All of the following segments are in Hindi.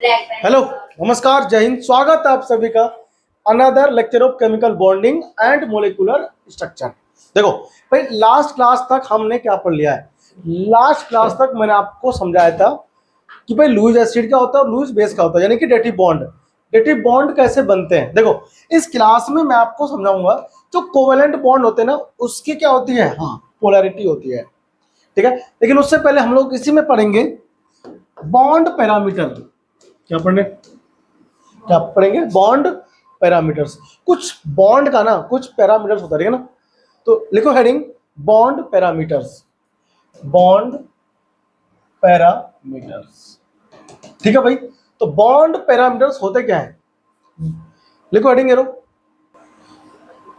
हेलो, नमस्कार, जय हिंद। स्वागत है आप सभी का another lecture of chemical bonding and molecular structure. देखो भाई, लास्ट क्लास तक हमने क्या पढ़ लिया है। लास्ट क्लास तक मैंने आपको समझाया था कि भाई लुईस एसिड क्या होता है और लुईस बेस क्या होता है, यानी कि डेटिव बॉन्ड। डेटिव बॉन्ड कैसे बनते हैं, देखो इस क्लास में मैं आपको समझाऊंगा। जो कोवेलेंट बॉन्ड होते हैं ना, उसकी क्या होती है, हाँ, पोलैरिटी होती है, ठीक है। लेकिन उससे पहले हम लोग इसी में पढ़ेंगे बॉन्ड पैरामीटर। क्या पढ़ेंगे बॉन्ड पैरामीटर्स। कुछ बॉन्ड का ना कुछ पैरामीटर्स होता है ना, तो लिखो heading bond parameters. Bond parameters, ठीक है भाई। तो बॉन्ड पैरामीटर्स होते क्या है, लिखो हेडिंग, एरो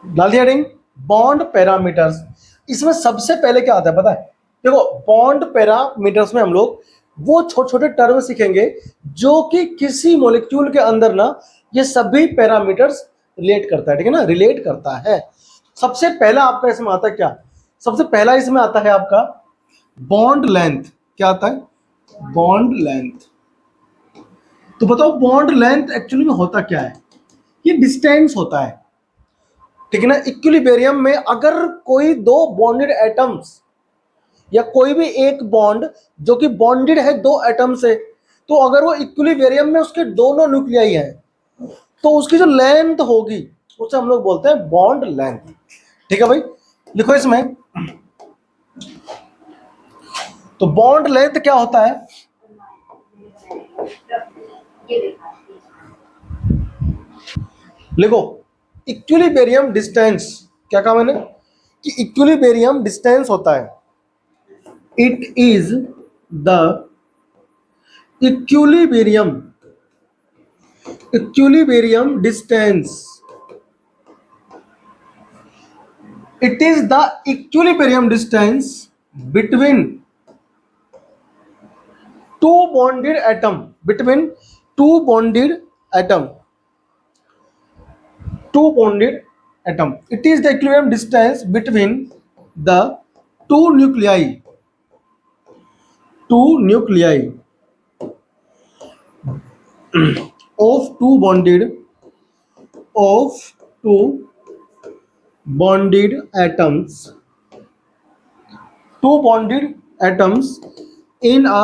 डाल दिया हेडिंग बॉन्ड पैरामीटर्स। इसमें सबसे पहले क्या आता है पता है, देखो बॉन्ड पैरामीटर्स में हम लोग वो छोटे छोटे टर्म सीखेंगे जो कि किसी मॉलिक्यूल के अंदर ना ये सभी पैरामीटर्स रिलेट करता है, ठीक है ना, रिलेट करता है। सबसे पहला आपका इसमें आता है क्या, सबसे पहला इसमें आता है आपका बॉन्ड लेंथ। क्या आता है, बॉन्ड लेंथ। तो बताओ बॉन्ड लेंथ एक्चुअली में होता क्या है, ये डिस्टेंस होता है, ठीक है ना। इक्विलिब्रियम में अगर कोई दो बॉन्डेड एटम्स या कोई भी एक बॉन्ड जो कि बॉन्डेड है दो एटम से, तो अगर वो इक्विलिब्रियम में उसके दोनों न्यूक्लियाई हैं तो उसकी जो लेंथ होगी उसे हम लोग बोलते हैं बॉन्ड लेंथ, ठीक है भाई। लिखो इसमें, तो बॉन्ड लेंथ क्या होता है, लिखो इक्विलिब्रियम डिस्टेंस। क्या कहा मैंने कि इक्विलिब्रियम डिस्टेंस होता है, it is the equilibrium distance, it is the equilibrium distance between two bonded atom, between two bonded atom, it is the equilibrium distance between the two nuclei of two bonded atoms, in a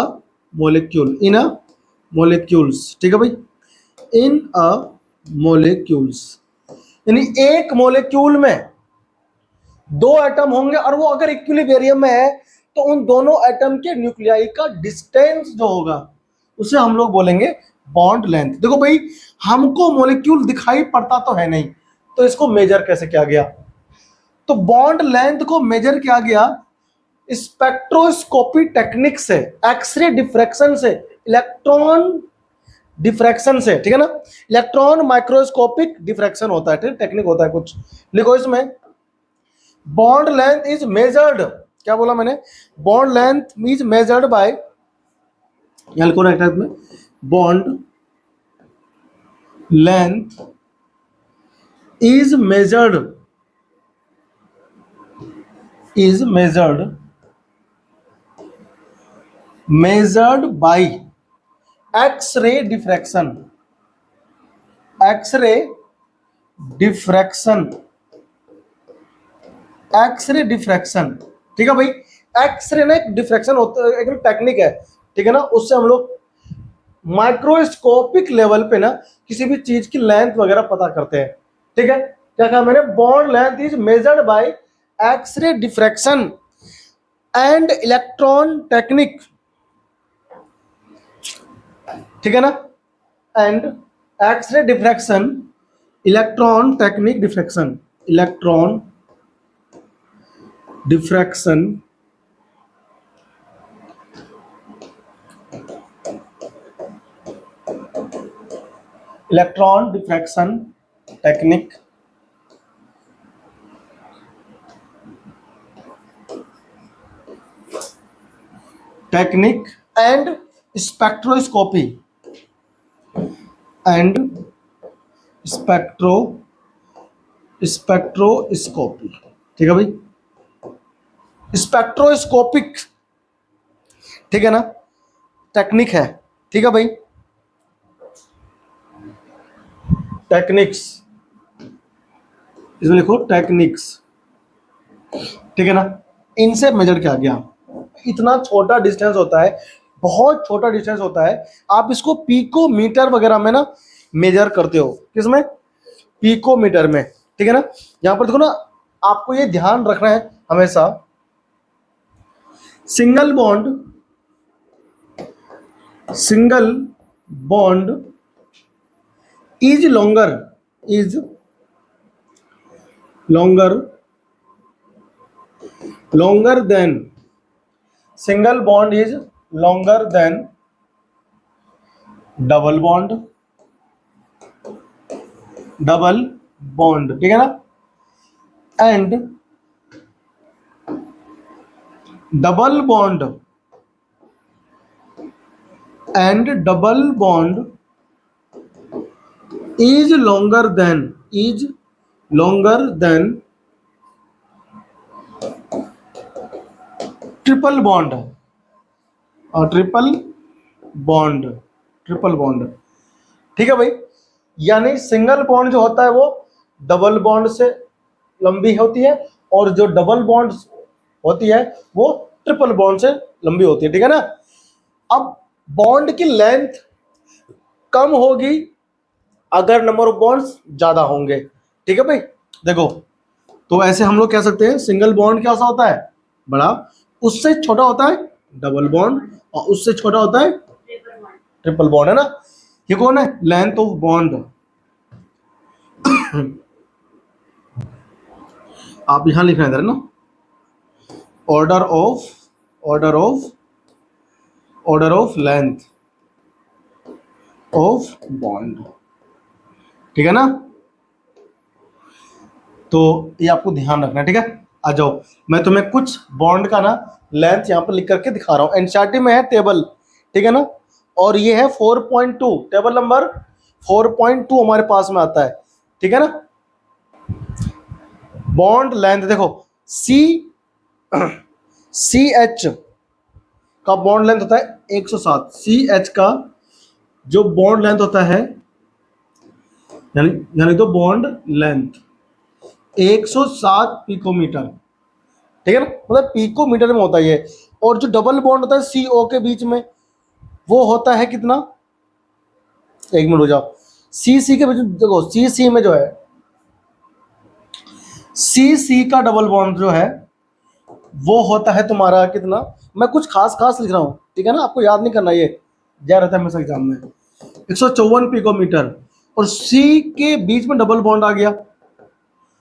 molecules, ठीक है भाई, इन अ मोलिक्यूल्स। यानी एक मोलिक्यूल में दो एटम होंगे और वो अगर इक्विलिब्रियम में है तो उन दोनों एटम के न्यूक्लियाई का डिस्टेंस जो होगा उसे हम लोग बोलेंगे बॉन्ड लेंथ। देखो भाई, हमको मोलिक्यूल दिखाई पड़ता तो है नहीं, तो इसको मेजर कैसे किया गया, तो बॉन्ड लेंथ को मेजर किया गया स्पेक्ट्रोस्कोपी टेक्निक से, एक्सरे डिफ्रैक्शन से, इलेक्ट्रॉन डिफ्रैक्शन से, ठीक है ना। इलेक्ट्रॉन माइक्रोस्कोपिक डिफ्रैक्शन होता है, ठीक, टेक्निक होता है कुछ। लिखो इसमें बॉन्ड लेंथ इज मेजर्ड, क्या बोला मैंने, bond length is measured by, यहां लिखो राइट में, bond length is measured by X-ray diffraction, ठीक है भाई। एक्सरे ना एक डिफ्रैक्शन होता है, एक टेक्निक है, ठीक है ना। उससे हम लोग माइक्रोस्कोपिक लेवल पे ना किसी भी चीज की लेंथ वगैरह पता करते हैं, ठीक है। क्या कहा मैंने, bond length is measured by X-ray diffraction and electron technique, ठीक है ना, and X-ray diffraction, electron technique diffraction, electron diffraction technique and spectroscopy ठीक है भाई, स्पेक्ट्रोस्कोपिक, ठीक है ना, टेक्निक है, ठीक है भाई। टेक्निक्स, इसमें लिखो टेक्निक्स, ठीक है ना। इनसे मेजर किया गया। इतना छोटा डिस्टेंस होता है, बहुत छोटा डिस्टेंस होता है, आप इसको पिकोमीटर वगैरह में ना मेजर करते हो। किसमें? पिकोमीटर में, ठीक है ना। यहां पर देखो ना, आपको ये ध्यान रखना है हमेशा, single bond is longer than single bond is longer than double bond, ठीक है ना। And double bond is longer than triple bond, और ट्रिपल बॉन्ड, ठीक है भाई। यानी सिंगल बॉन्ड जो होता है वो डबल बॉन्ड से लंबी होती है, और जो डबल बॉन्ड होती है वो ट्रिपल बॉन्ड से लंबी होती है, ठीक है ना। अब बॉन्ड की लेंथ कम होगी अगर नंबर ऑफ बॉन्ड्स ज्यादा होंगे, ठीक है भाई। देखो, तो ऐसे हम लोग कह सकते हैं सिंगल बॉन्ड क्या सा होता है? बड़ा। उससे छोटा होता है डबल बॉन्ड, और उससे छोटा होता है ट्रिपल बॉन्ड, है ना। ये कौन है? Length of bond. आप यहां लिखना इधर ना, order of length of bond, ठीक है ना। तो ये आपको ध्यान रखना है, ठीक है। आ जाओ, मैं तुम्हें कुछ बॉन्ड का ना लेंथ यहां पर लिख करके दिखा रहा हूं। एनसीईआरटी में है टेबल, ठीक है ना। और ये है 4.2, टेबल नंबर 4.2 हमारे पास में आता है, ठीक है ना। बॉन्ड लेंथ देखो, सी एच का बॉन्ड लेंथ होता है 107। सी एच का जो बॉन्ड लेंथ होता है, यानी तो बॉन्ड लेंथ 107 पिकोमीटर, ठीक है ना। मतलब पिकोमीटर में होता है ये। और जो डबल बॉन्ड होता है CO के बीच में, वो होता है कितना? एक मिनट हो जाओ। सी के बीच देखो, सी में जो है, सी का डबल बॉन्ड जो है वो होता है तुम्हारा कितना? मैं कुछ खास लिख रहा हूं, ठीक है ना। आपको याद नहीं करना, ये जा रहता है हमेशा एग्जाम में। 154 पिकोमीटर, और सी के बीच में डबल बॉन्ड आ गया।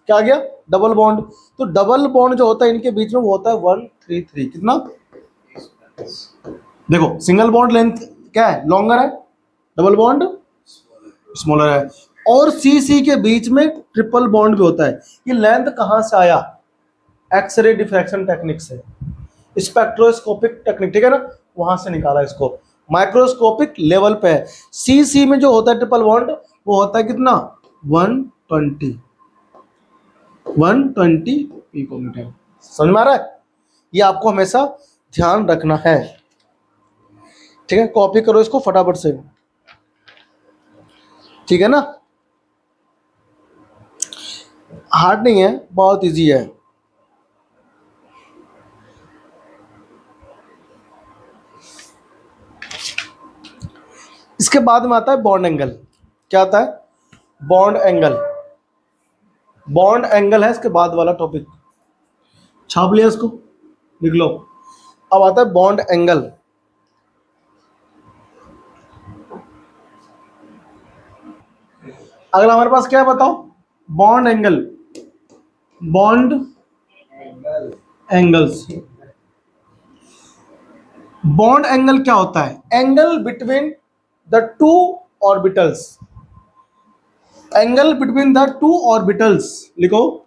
क्या आ गया? Double bond. तो डबल बॉन्ड जो होता है इनके बीच में वो होता है 133। कितना? देखो, सिंगल बॉन्ड लेंथ क्या है? लॉन्गर है, डबल बॉन्ड स्मॉलर है। और सी के बीच में ट्रिपल बॉन्ड भी होता है। ये लेंथ कहां से आया? एक्सरे डिफ्रैक्शन टेक्निक से, स्पेक्ट्रोस्कोपिक टेक्निक, ठीक है ना, वहां से निकाला इसको। माइक्रोस्कोपिक लेवल पे है। सी में जो होता है ट्रिपल बॉन्ड, वो होता है कितना? 120 पिकोमीटर। समझ में आ रहा है? ये आपको हमेशा ध्यान रखना है, ठीक है। कॉपी करो इसको फटाफट से, ठीक है ना। हार्ड नहीं है, बहुत इजी है। इसके बाद में आता है बॉन्ड एंगल। क्या आता है? Bond angle. बॉन्ड एंगल है इसके बाद वाला टॉपिक, छाप लिया इसको, लिख लो। अब आता है बॉन्ड एंगल। अगला हमारे पास क्या है बताओ? Bond angle, bond angles. Bond angle क्या होता है? Angle between the two orbitals. Angle between the two orbitals, लिखो।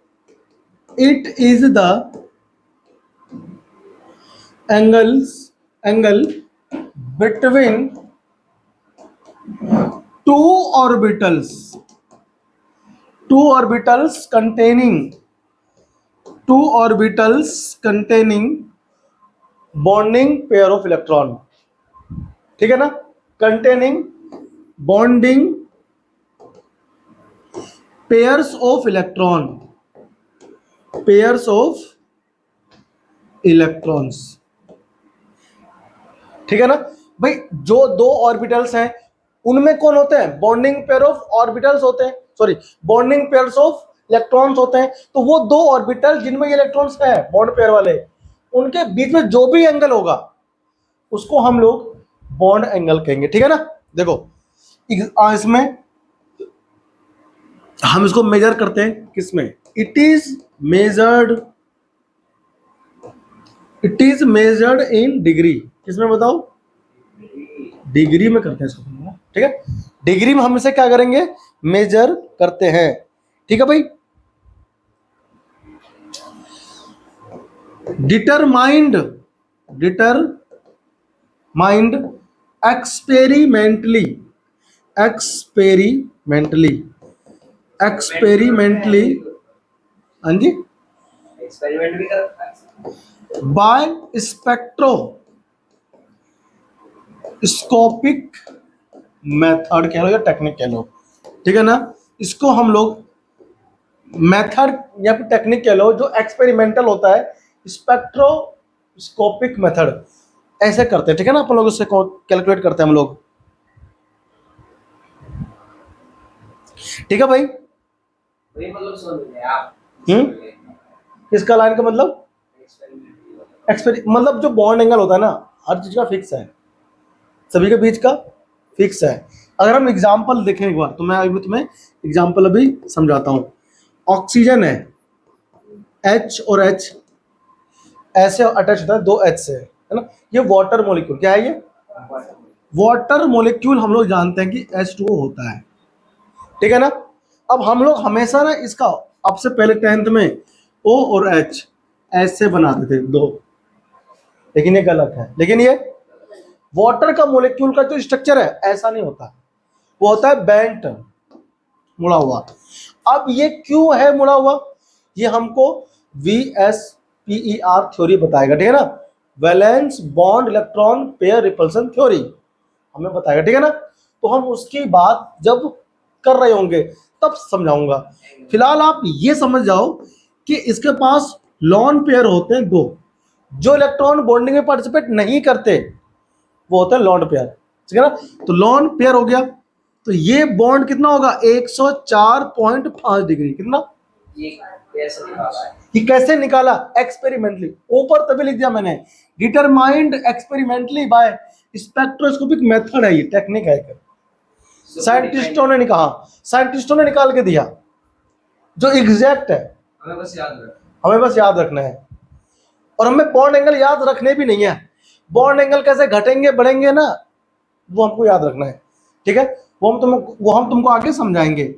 It is the angle between two orbitals containing bonding pair of electron, ठीक है ना। Containing bonding pairs of electron, pairs of electrons. ठीक है ना भाई, जो दो ऑर्बिटल्स हैं उनमें कौन होते हैं, बॉन्डिंग पेयर ऑफ ऑर्बिटल्स होते हैं, sorry bonding pairs of electrons होते हैं। तो वो दो ऑर्बिटल जिनमें ये इलेक्ट्रॉन्स है बॉन्ड पेयर वाले, उनके बीच में जो भी एंगल होगा उसको हम लोग बॉन्ड एंगल कहेंगे। ठीक है ना, देखो इसमें हम इसको मेजर करते हैं किसमें, it is measured in degree. किसमें बताओ, डिग्री में करते हैं इसको। ठीक है, डिग्री में हम इसे क्या करेंगे, मेजर करते हैं। ठीक है भाई, डिटरमाइंड एक्सपेरिमेंटली हाँ जी, एक्सपेरिमेंट भी करता है बाय स्पेक्ट्रोस्कोपिक मेथड कह लो या टेक्निक कह लो। ठीक है ना, इसको हम लोग मेथड या फिर टेक्निक कह लो, जो एक्सपेरिमेंटल होता है, स्पेक्ट्रोस्कोपिक मेथड ऐसे करते हैं। ठीक है ना, अपन लोग उससे कैलकुलेट करते हैं हम लोग। ठीक है भाई, मतलब समझ गए आप। इसका लाइन का मतलब मतलब जो बॉन्ड एंगल होता है ना, हर चीज का फिक्स है, सभी के बीच का फिक्स है। अगर हम एग्जांपल देखें एक बार, तो मैं अभी तुम्हें एग्जांपल अभी समझाता हूं। ऑक्सीजन है, H और H ऐसे अटैच होता है, दो H से, है ना। ये वाटर मॉलिक्यूल क्या है, ये वाटर मॉलिक्यूल हम लोग जानते हैं कि H2O होता है। ठीक है ना, अब हम लोग हमेशा ना इसका, अब से पहले 10th में O और H ऐसे बनाते थे दो, लेकिन ये गलत है। लेकिन ये वाटर का मॉलिक्यूल का जो स्ट्रक्चर है ऐसा नहीं होता, वो होता है बेंट, मुड़ा हुआ। अब ये क्यों है मुड़ा हुआ, ये हमको VSPER थ्योरी बताएगा। ठीक है ना, valence bond electron pair repulsion theory हमें बताएगा। ठीक है ना, तो हम उसकी बात जब कर रहे होंगे तब समझाऊंगा। फिलहाल आप ये समझ जाओ कि इसके पास लॉन पेयर होते हैं दो, जो इलेक्ट्रॉन बॉन्डिंग में पार्टिसिपेट नहीं करते वो होते हैं लॉन पेयर। ठीक है ना, तो लॉन पेयर हो गया, तो ये बॉन्ड कितना होगा, 104.5 डिग्री। कितना, ये कैसे निकाला है? ये कैसे निकाला, एक्सपेरिमेंटली, ऊपर तभी लिख दिया मैंने, determined experimentally by spectroscopic method है, ये टेक्निक है, साइंटिस्टों ने कहा, साइंटिस्टों ने निकाल के दिया जो एग्जैक्ट है। हमें बस याद रखना है, और हमें बॉन्ड एंगल याद रखने भी नहीं है। बॉन्ड एंगल कैसे घटेंगे बढ़ेंगे ना, वो हमको याद रखना है। ठीक है, वो हम तुमको आगे समझाएंगे।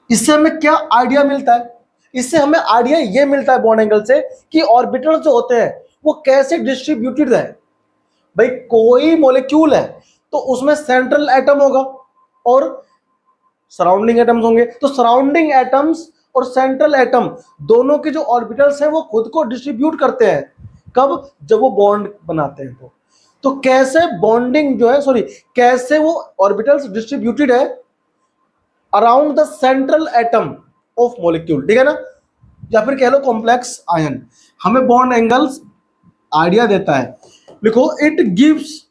इससे हमें क्या आइडिया मिलता है, इससे हमें आइडिया ये मिलता है बॉन्ड एंगल से कि ऑर्बिटल्स जो होते हैं वो कैसे डिस्ट्रीब्यूटेड है। भाई कोई मॉलिक्यूल है तो उसमें सेंट्रल एटम होगा और सराउंडिंग एटम्स होंगे, तो सराउंडिंग एटम्स और सेंट्रल एटम दोनों के जो ऑर्बिटल्स हैं वो खुद को डिस्ट्रीब्यूट करते हैं। कब, जब वो बॉन्ड बनाते हैं। तो कैसे बॉन्डिंग जो है, सॉरी कैसे वो ऑर्बिटल्स डिस्ट्रीब्यूटेड है around the central atom of molecule. ठीक है ना, या फिर कह लो कॉम्प्लेक्स आयन, हमें बॉन्ड एंगल्स आइडिया देता है। लिखो, it gives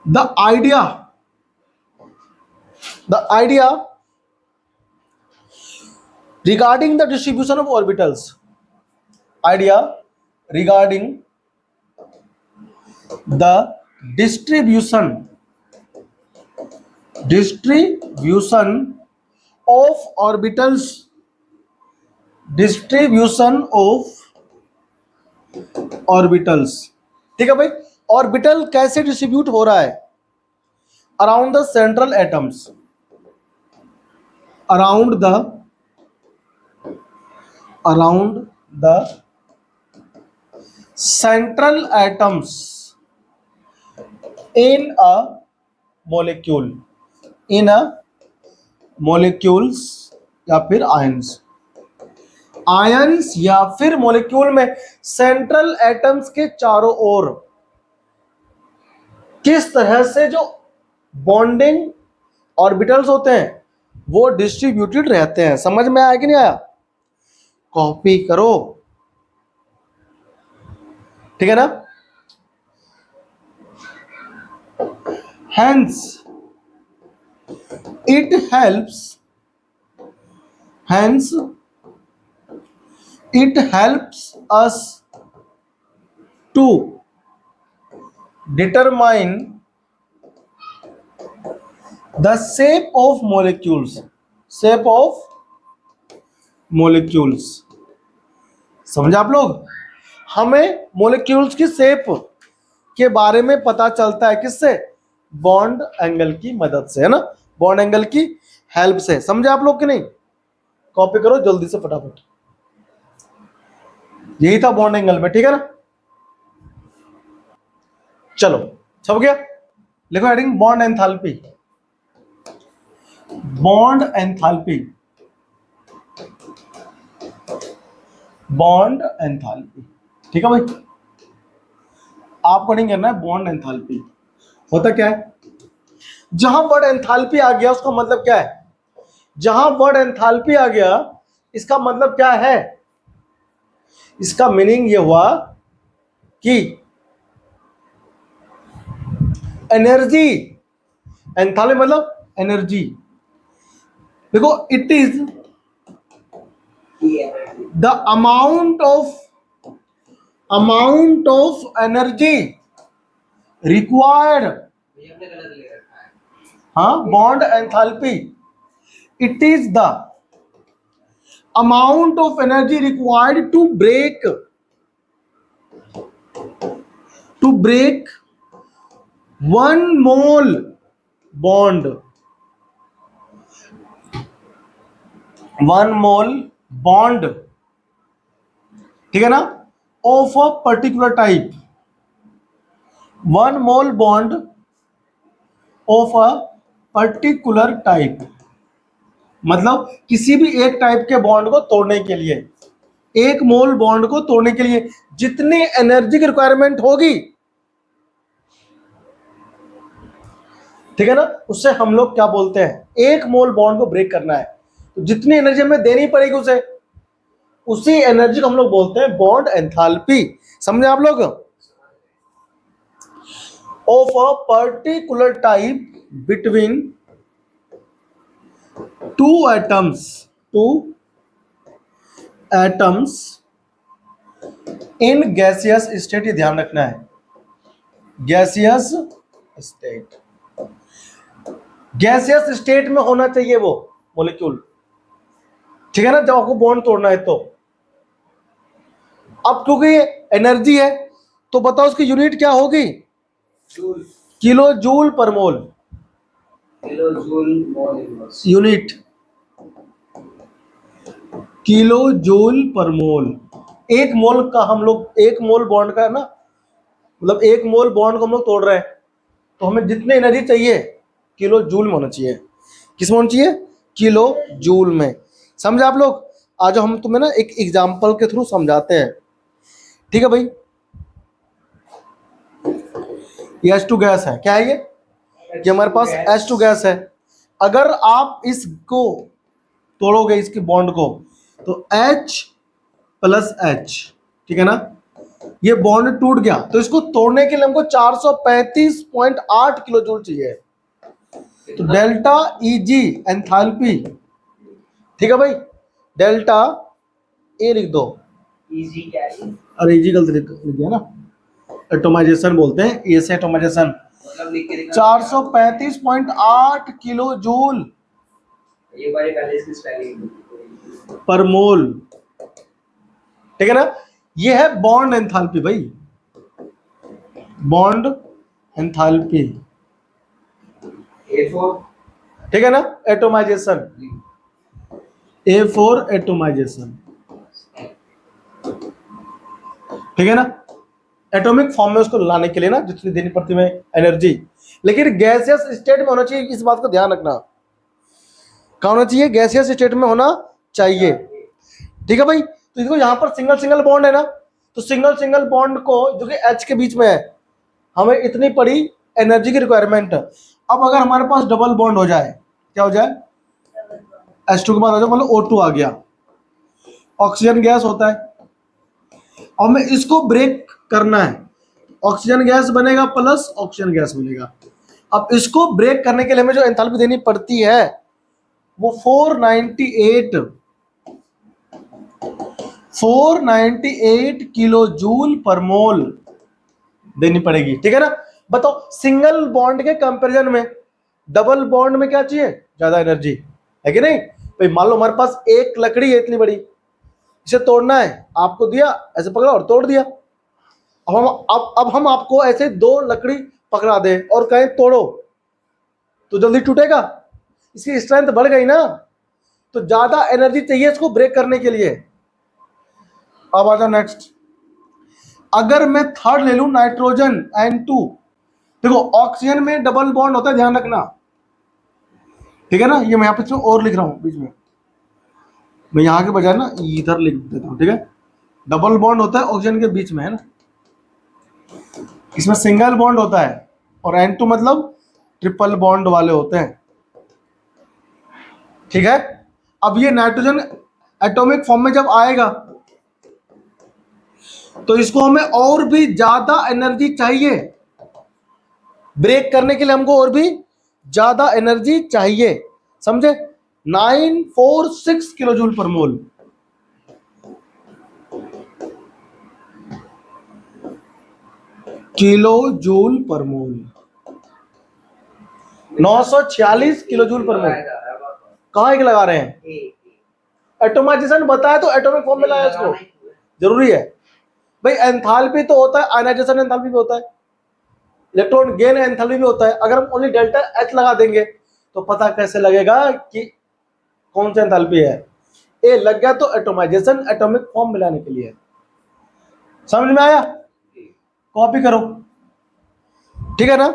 the idea regarding the distribution of orbitals, idea regarding the distribution of orbitals, ठीक है भाई, ऑर्बिटल कैसे डिस्ट्रीब्यूट हो रहा है around the central atoms, around the central atoms in a molecule, molecules या फिर आयंस या फिर मॉलिक्यूल में सेंट्रल एटम्स के चारों ओर किस तरह से जो बॉन्डिंग ऑर्बिटल्स होते हैं वो डिस्ट्रीब्यूटेड रहते हैं। समझ में आया कि नहीं आया? कॉपी करो, ठीक है ना? Hence it helps hence it helps us to determine the shape of molecules। समझे आप लोग? हमें मोलिक्यूल्स की शेप के बारे में पता चलता है किससे? बॉन्ड एंगल की मदद से, है ना? बॉन्ड एंगल की हेल्प से। समझे आप लोग कि नहीं? कॉपी करो जल्दी से फटाफट। यही था बॉन्ड एंगल में, ठीक है ना? चलो छप गया। लिखो heading bond enthalpy. Bond enthalpy, bond enthalpy, ठीक है भाई? आपको नहीं करना है बॉन्ड एंथैल्पी। होता क्या है? जहां वर्ड एंथैल्पी आ गया उसका मतलब क्या है? जहां वर्ड एंथैल्पी आ गया इसका मतलब क्या है? इसका मीनिंग ये हुआ कि एनर्जी, एंथैल्पी मतलब एनर्जी। देखो, it is the amount of energy required. ये हमने गलत ले रखा है। हाँ, bond enthalpy, it is the amount of energy required to break 1 mole bond, 1 mole bond, ठीक है ना? Of a particular type, 1 mole bond of a particular type. मतलब किसी भी एक टाइप के बॉन्ड को तोड़ने के लिए, 1 मोल बॉन्ड को तोड़ने के लिए जितनी एनर्जी की रिक्वायरमेंट होगी, ठीक है ना, उससे हम लोग क्या बोलते हैं? 1 मोल बॉन्ड को ब्रेक करना है तो जितनी एनर्जी हमें देनी पड़ेगी उसे, उसी एनर्जी को हम लोग बोलते हैं बॉन्ड एंथैल्पी। समझे आप लोग? Of a particular type between two atoms in gaseous state. ये ध्यान रखना है, गैसियस स्टेट, गैसियस स्टेट में होना चाहिए वो मॉलिक्यूल, ठीक है ना, जब आपको बॉन्ड तोड़ना है तो। अब क्योंकि ये एनर्जी है तो बताओ उसकी यूनिट क्या होगी? जूल, किलो जूल पर मोल, kilo joule mole inverse. Unit kilo joule पर मोल। 1 मोल का हम लोग, 1 मोल बॉन्ड का है ना, मतलब 1 मोल बॉन्ड को हम लोग तोड़ रहे हैं तो हमें जितनी एनर्जी चाहिए किलो जूल में होना चाहिए। किस में होना चाहिए? किलो जूल में। समझे आप लोग? आज हम तुम्हें ना एक एग्जांपल के थ्रू समझाते हैं, ठीक है भाई? ये H2 गैस है। क्या है ये? कि हमारे पास H2 गैस है। अगर आप इसको तोड़ोगे, इसकी बॉन्ड को, तो H प्लस H, ठीक है ना, ये बॉन्ड टूट गया तो इसको तोड़ने के लिए हमको 435.8 किलो जूल चाहिए। तो डेल्टा Eg एंथैल्पी, ठीक है भाई? डेल्टा ए लिख दो। इजी क्या है? अरे Eg गलत लिख दिया ना, एटोमाइजेशन बोलते हैं, ए से एटोमाइजेशन। मतलब लिख के दिखा। 435.8 किलो जूल ये बारे पहले इसकी स्पेलिंग पर मोल, ठीक है ना? ये है बॉन्ड एंथैल्पी भाई, बॉन्ड एंथैल्पी, A4, ठीक है ना? एटोमाइजेशन, A4 एटोमाइजेशन, ठीक है ना? एटॉमिक फॉर्म में उसको लाने के लिए ना जितनी देनी पड़ती है एनर्जी। लेकिन गैसियस स्टेट में होना चाहिए, इस बात का ध्यान रखना। कहाँ होना चाहिए? गैसियस स्टेट में होना चाहिए, ठीक है भाई? तो देखो यहाँ पर सिंगल सिंगल बॉन्ड है ना, तो सिंगल सिंगल बॉन्ड को जो कि H के बीच में है, हमें इतनी पड़ी एनर्जी की रिक्वायरमेंट। अब अगर हमारे पास डबल बॉन्ड हो जाए, क्या हो जाए? H2 के बाद आ जाओ, मतलब O2 आ गया, ऑक्सीजन गैस होता है। और हमें इसको ब्रेक करना है, ऑक्सीजन गैस बनेगा प्लस ऑक्सीजन गैस बनेगा। अब इसको ब्रेक करने के लिए हमें जो एंथैल्पी देनी पड़ती है वो 498 किलो जूल पर मोल देनी पड़ेगी, ठीक है ना। बताओ, सिंगल बॉन्ड के कंपैरिजन में डबल बॉन्ड में क्या चाहिए, ज्यादा एनर्जी, है कि नहीं भाई। मान लो हमारे पास एक लकड़ी है इतनी बड़ी, इसे तोड़ना है, आपको दिया, ऐसे पकड़ा और तोड़ दिया। अब हम आपको ऐसे दो लकड़ी पकड़ा दें और कहें तोड़ो, तो जल्दी टूटेगा, इसकी स्ट्रेंथ बढ़ गई ना, तो ज्यादा एनर्जी चाहिए इसको ब्रेक करने के लिए। अब आ जाओ नेक्स्ट, अगर मैं थर्ड ले लूं नाइट्रोजन N2, देखो ऑक्सीजन में डबल बॉन्ड होता है, ध्यान रखना, ठीक है ना। ये मैं यहाँ पे और लिख रहा हूं बीच में, मैं यहाँ के बजाय ना इधर लिख देता हूँ, ठीक है। डबल बॉन्ड होता है ऑक्सीजन के बीच में, है ना, इसमें सिंगल बॉन्ड होता है, और N2 मतलब ट्रिपल बॉन्ड वाले होते हैं, ठीक है। अब ये नाइट्रोजन एटॉमिक फॉर्म में जब आएगा तो इसको हमें और भी ज्यादा एनर्जी चाहिए ब्रेक करने के लिए, हमको और भी ज्यादा एनर्जी चाहिए, समझे। 946 किलो जूल पर मोल, किलो जूल पर मोल, 946 किलो जूल पर मोल। कहाँ एक लगा रहे हैं, एटोमाइजेशन बताया तो एटॉमिक फॉर्म में लाया इसको, जरूरी है भाई। एंथैल्पी तो होता है, आयनाइजेशन एंथैल्पी भी होता है, इलेक्ट्रॉन गेन एंथैल्पी भी होता है। अगर हम ओनली डेल्टा H लगा देंगे तो पता कैसे लगेगा कि कौन सा एंथैल्पी है। ए लग गया तो एटोमाइजेशन एटॉमिक फॉर्म मिलाने के लिए, समझ में आया, कॉपी करो, ठीक है ना।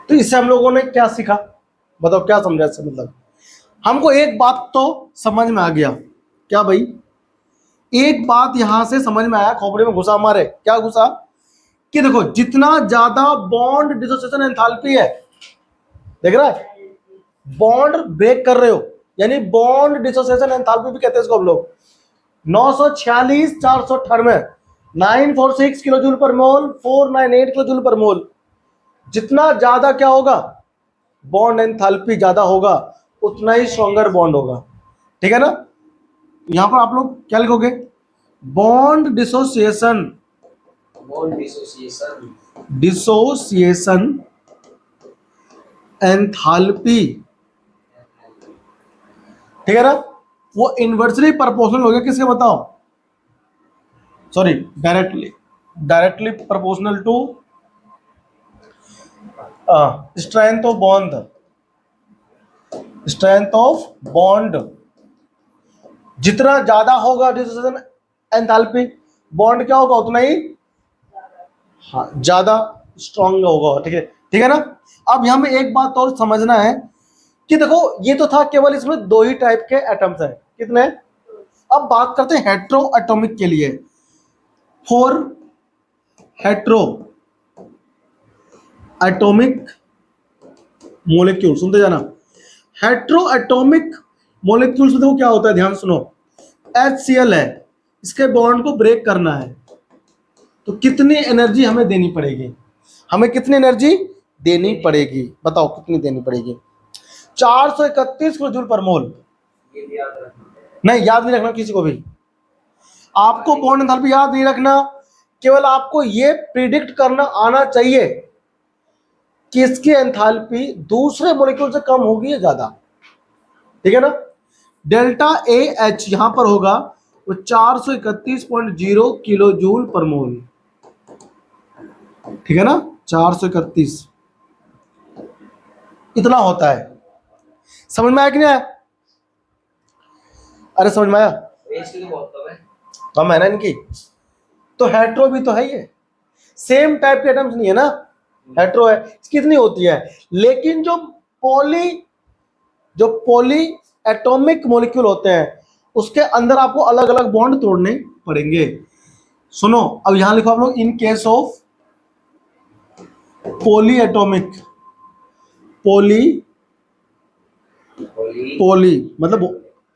तो इससे हम लोगों ने क्या सीखा, बताओ क्या समझा इससे, मतलब हमको एक बात तो समझ में आ गया, क्या भाई, एक बात यहां से समझ में आया, खोपड़ी में घुसा हमारे, क्या घुसा, कि देखो जितना ज्यादा बॉन्ड डिसोसिएशन एंथैल्पी है, देख रहा है, बॉन्ड ब्रेक कर रहे हो, यानी बॉन्ड डिसोसिएशन एंथैल्पी भी कहते हैं इसको हम लोग। 946 498 946 किलो जूल पर मोल, 498 किलो जूल पर मोल। जितना ज्यादा क्या होगा, बॉन्ड एंथैल्पी ज्यादा होगा, उतना ही स्ट्रॉन्गर बॉन्ड होगा, ठीक है ना। यहां पर आप लोग क्या लिखोगे, बॉन्ड डिसोसिएशन, डिसोसिएशन एंथैल्पी, ठीक है ना, वो इनवर्सली प्रोपोर्शनल हो गया किसके, बताओ, sorry directly proportional to strength of bond, strength of bond. जितना ज्यादा होगा डिसोसिएशन एंथैल्पी, बॉन्ड क्या होगा उतना ही हाँ ज्यादा स्ट्रॉन्ग होगा, ठीक है ना। अब हमें एक बात और समझना है कि देखो ये तो था केवल इसमें दो ही टाइप के एटम्स हैं, कितने। अब बात करते हैं हेट्रो एटॉमिक के लिए, फॉर हेट्रो एटॉमिक मोलिक्यूल, सुनते जाना, हेट्रो एटॉमिक मोलिक्यूल्स में देखो क्या होता है, ध्यान सुनो, HCl है, इसके बॉन्ड को ब्रेक करना है, तो कितनी एनर्जी हमें देनी पड़ेगी, हमें कितनी एनर्जी देनी पड़ेगी, बताओ कितनी देनी पड़ेगी, 431 किलो जूल पर मोल। नहीं, याद नहीं रखना किसी को भी, आपको बॉन्ड एंथैल्पी याद नहीं रखना, केवल आपको ये प्रिडिक्ट करना आना चाहिए कि इसकी एंथैल्पी दूसरे मॉलिक्यूल से कम होगी या ज्यादा, ठीक है ना। डेल्टा AH यहां पर होगा वो 431.0 किलो जूल पर मोल, ठीक है ना, 431 इतना होता है। समझ में आया कि नहीं आया, अरे समझ में आया, कम है ना इनकी, तो हेट्रो भी तो है, ये सेम टाइप के एटम्स नहीं है ना, हेट्रो है, कितनी होती है, लेकिन जो पॉली एटॉमिक मॉलिक्यूल होते हैं उसके अंदर आपको अलग अलग बॉन्ड तोड़ने पड़ेंगे। सुनो, अब यहां लिखो आप लोग in case of poly atomic, poly Poly. Poly मतलब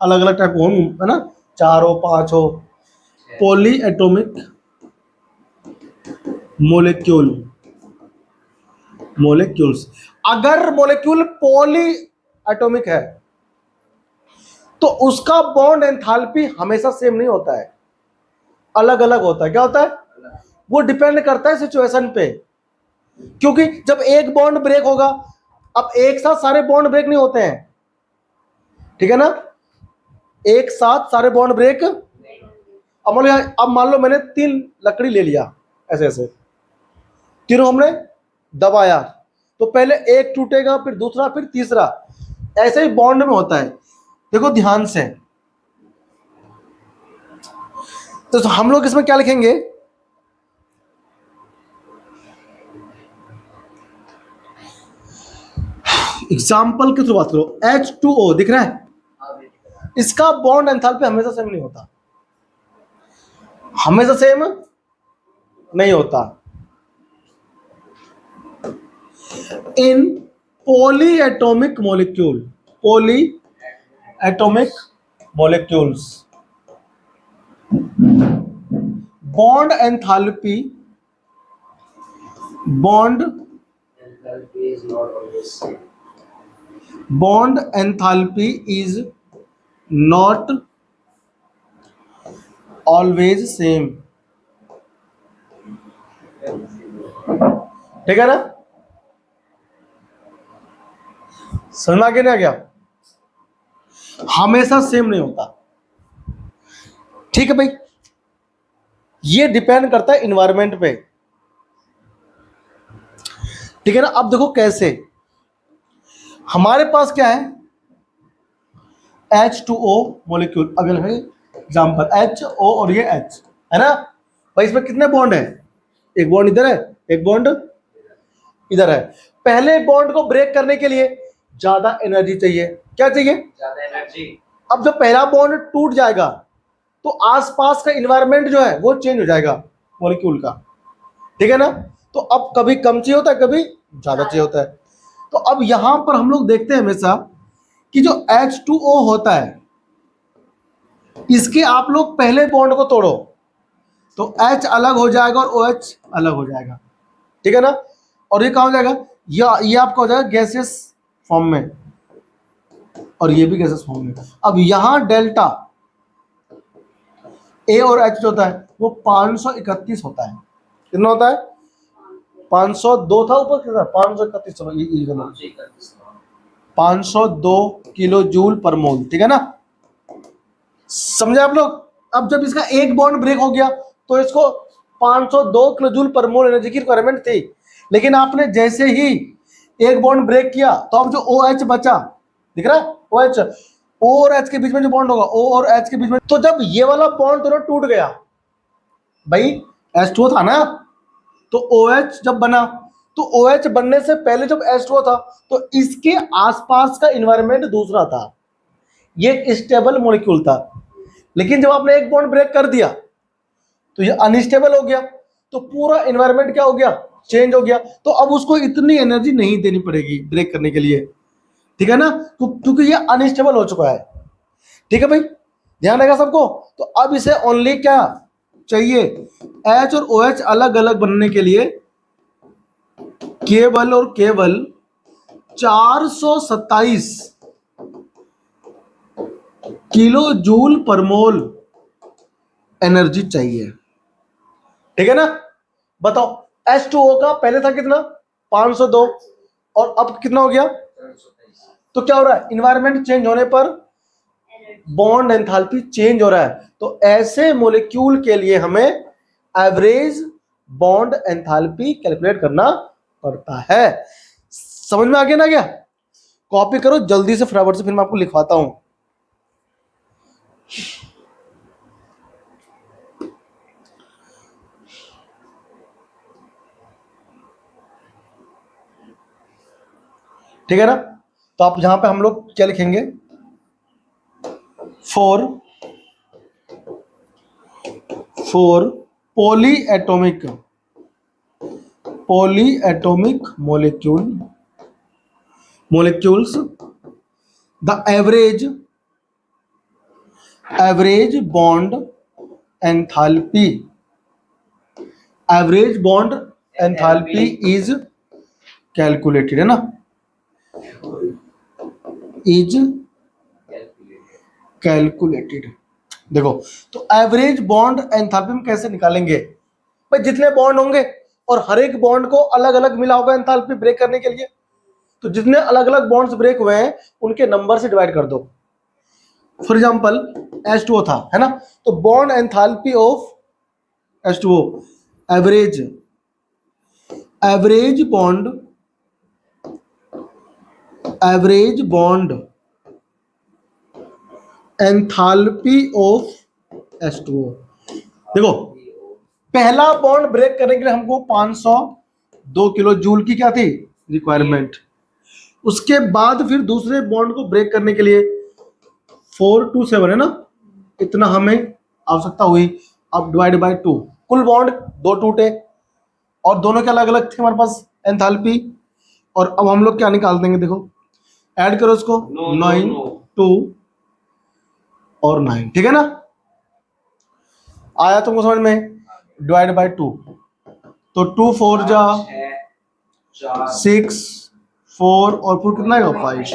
अलग अलग टाइप हो, है ना, 4 हो 5 हो, पोली एटॉमिक मोलिक्यूल, मोलिक्यूल्स। अगर मोलिक्यूल पॉली एटॉमिक है तो उसका बॉन्ड एंथैल्पी हमेशा सेम नहीं होता है, अलग अलग होता है। क्या होता है? वो डिपेंड करता है सिचुएशन पे, क्योंकि जब एक बॉन्ड ब्रेक होगा, अब एक साथ सारे बॉन्ड ब्रेक नहीं होते हैं, ठीक है ना, एक साथ सारे बॉन्ड ब्रेक। अब मान लो मैंने 3 लकड़ी ले लिया, ऐसे ऐसे तीनों हमने दबाया, तो पहले एक टूटेगा, फिर दूसरा, फिर तीसरा, ऐसे ही बॉन्ड में होता है। देखो ध्यान से, तो हम लोग इसमें क्या लिखेंगे, एग्जाम्पल के थ्रू बात करो। H2O दिख रहा है, इसका बॉन्ड एंथैल्पी हमेशा सेम नहीं होता, हमेशा सेम नहीं होता। In polyatomic molecule, polyatomic molecules, bond enthalpy, bond Enthalpy is not always same. bond enthalpy is not always same, ठीक है ना, समझ में आ गया नहीं आ गया? हमेशा सेम नहीं होता, ठीक है भाई। ये डिपेंड करता है इन्वायरमेंट पे, ठीक है ना। अब देखो कैसे, हमारे पास क्या है, H2O मॉलिक्यूल। अब एग्जाम्पल HO और ये H है ना भाई, इसमें कितने बॉन्ड है, एक बॉन्ड इधर है, एक बॉन्ड इधर है। पहले बॉन्ड को ब्रेक करने के लिए ज्यादा एनर्जी चाहिए, क्या चाहिए, ज्यादा एनर्जी। अब जब पहला बॉन्ड टूट जाएगा तो आसपास का इन्वायरमेंट जो है वो चेंज हो जाएगा मॉलिक्यूल का, ठीक है ना। तो अब कभी कम चाहिए होता है, कभी ज्यादा चाहिए होता है। तो अब यहां पर हम लोग देखते हैं हमेशा कि जो H2O होता है, इसके आप लोग पहले बॉन्ड को तोड़ो तो H अलग हो जाएगा और OH अलग हो जाएगा, ठीक है ना। और ये कहाँ हो जाएगा, ये आपका हो जाएगा गैसेस फॉर्म में, और ये भी गैसेस फॉर्म में। अब यहां डेल्टा A और H जो होता है वो 531 होता है, कितना होता है, 502 था ऊपर, कितना 531, चलो ये 502 किलो जूल पर मोल, ठीक है ना, समझे आप लोग। अब जब इसका एक बॉन्ड ब्रेक हो गया तो इसको 502 किलो जूल पर मोल एनर्जी की रिक्वायरमेंट थी, लेकिन आपने जैसे ही एक बॉन्ड ब्रेक किया तो अब जो OH बचा, दिख रहा है OH, O और H के बीच में जो बॉन्ड होगा, O और H के बीच में, तो जब ये वाला बॉन्ड दोनों टूट गया, भाई H2O था ना, तो OH जब बना, तो OH बनने से पहले जब H2O था तो इसके आसपास का इन्वायरमेंट दूसरा था, ये एक स्टेबल मॉलिक्यूल था। लेकिन जब आपने एक बॉन्ड ब्रेक कर दिया तो ये अनस्टेबल हो गया, तो पूरा इन्वायरमेंट क्या हो गया, चेंज हो गया। तो अब उसको इतनी एनर्जी नहीं देनी पड़ेगी ब्रेक करने के लिए, ठीक है ना, क्योंकि ये अनस्टेबल हो चुका है, ठीक है भाई, ध्यान रहेगा सबको। तो अब इसे ओनली क्या चाहिए, H और OH अलग अलग बनने के लिए केवल और केवल 427 किलो जूल पर मोल एनर्जी चाहिए, ठीक है ना। बताओ H2O का पहले था कितना, 502, और अब कितना हो गया, तो क्या हो रहा है, इन्वायरमेंट चेंज होने पर बॉन्ड एंथैल्पी चेंज हो रहा है। तो ऐसे मॉलिक्यूल के लिए हमें एवरेज बॉन्ड एंथैल्पी कैलकुलेट करना पड़ता है। समझ में आ गया ना क्या? कॉपी करो जल्दी से फटाफट से, फिर मैं आपको लिखवाता हूं। ठीक है ना, तो आप यहां पे हम लोग क्या लिखेंगे, 4 polyatomic molecules, the average bond enthalpy is calculated, है ना, is calculated। देखो, तो एवरेज बॉन्ड एंथैल्पी हम कैसे निकालेंगे भाई? जितने बॉन्ड होंगे और हर एक बॉन्ड को अलग अलग मिला होगा एंथैल्पी ब्रेक करने के लिए, तो जितने अलग अलग बॉन्ड्स ब्रेक हुए हैं उनके नंबर से डिवाइड कर दो। फॉर एग्जांपल H2O था, है ना, तो bond enthalpy of H2O, average bond enthalpy of H2O। देखो, पहला बॉन्ड ब्रेक करने के लिए हमको 502 किलो जूल की क्या थी रिक्वायरमेंट। उसके बाद फिर दूसरे बॉन्ड को ब्रेक करने के लिए 427, है ना, इतना हमें आवश्यकता हुई। अब डिवाइड बाय 2, कुल बॉन्ड 2 टूटे और दोनों के अलग अलग थे हमारे पास एंथैल्पी। और अब हम लोग क्या निकाल देंगे, देखो ऐड करो इसको, 9 2 और 9, ठीक है ना, आया तुमको समझ में? डिवाइड बाय 2, तो 2 4 जा 6 4 और फिर कितना है 5,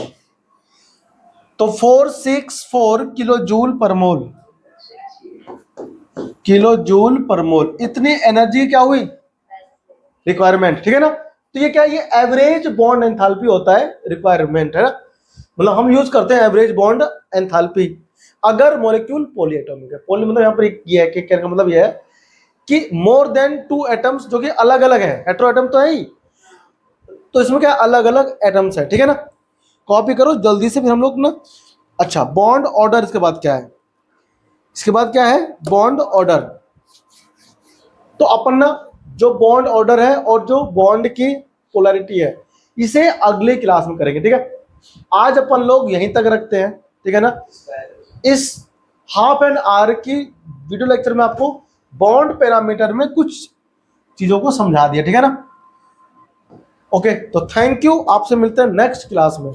तो 464 किलो जूल पर मोल इतनी एनर्जी क्या हुई रिक्वायरमेंट, ठीक है ना। तो ये क्या है, ये एवरेज बॉन्ड एंथैल्पी होता है, रिक्वायरमेंट, है ना, मतलब हम यूज करते हैं एवरेज बॉन्ड एंथैल्पी अगर मॉलिक्यूल पॉलीएटॉमिक है। पॉली मतलब यहाँ पर ये है कि कहने का मतलब ये है कि मोर देन 2 एटम्स जो कि अलग अलग है, हेटेरो एटम तो है ही, तो इसमें क्या अलग अलग एटम्स है, ठीक है ना। कॉपी करो जल्दी से फिर हम लोग ना। अच्छा, बॉन्ड ऑर्डर, इसके बाद क्या है, बॉन्ड ऑर्डर। तो अपन ना जो बॉन्ड ऑर्डर है और जो बॉन्ड की पोलैरिटी है इसे अगले क्लास में करेंगे, ठीक है। आज अपन लोग यहीं तक रखते हैं, ठीक है ना। इस हाफ एन आवर की वीडियो लेक्चर में आपको बॉन्ड पैरामीटर में कुछ चीजों को समझा दिया, ठीक है ना। ओके, तो थैंक यू, आपसे मिलते हैं नेक्स्ट क्लास में।